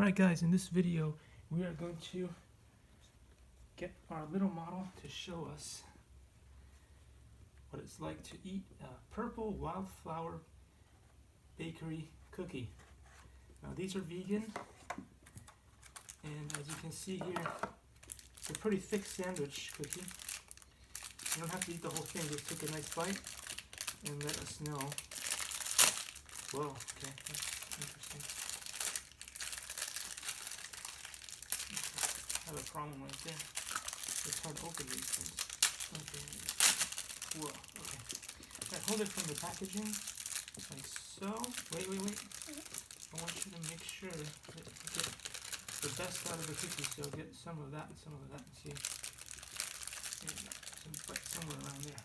Alright guys, in this video we are going to get our little model to show us what it's like to eat a purple wildflower bakery cookie. Now these are vegan, and as you can see here, it's a pretty thick sandwich cookie. You don't have to eat the whole thing, just take a nice bite and let us know. Whoa, okay, that's interesting. I have a problem right there. It's hard to open these things. Okay. Whoa, okay. Alright, hold it from the packaging, like so. Wait. I want you to make sure that you get the best out of the cookie, so get some of that and some of that. See? Some bite somewhere around there.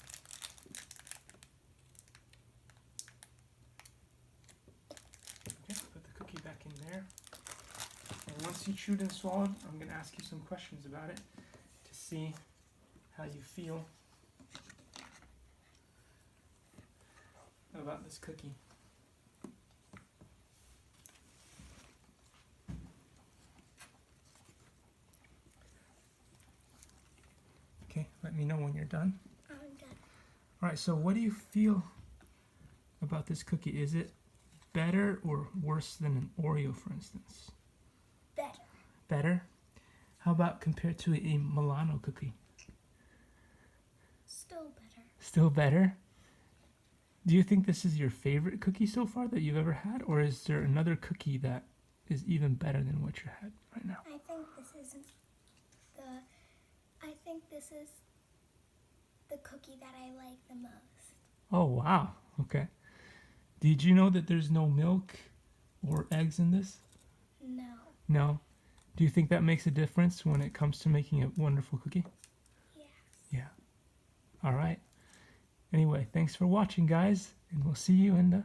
Okay, put the cookie back in there. And once you chewed and swallowed, I'm going to ask you some questions about it to see how you feel about this cookie. Okay, let me know when you're done. I'm done. Alright, so what do you feel about this cookie? Is it better or worse than an Oreo, for instance? Better. Better? How about compared to a Milano cookie? Still better. Still better? Do you think this is your favorite cookie so far that you've ever had, or is there another cookie that is even better than what you had right now? I think this is the cookie that I like the most. Oh, wow. Okay. Did you know that there's no milk or eggs in this? No. No? Do you think that makes a difference when it comes to making a wonderful cookie? Yes. Yeah. All right. Anyway, thanks for watching, guys, and we'll see you in the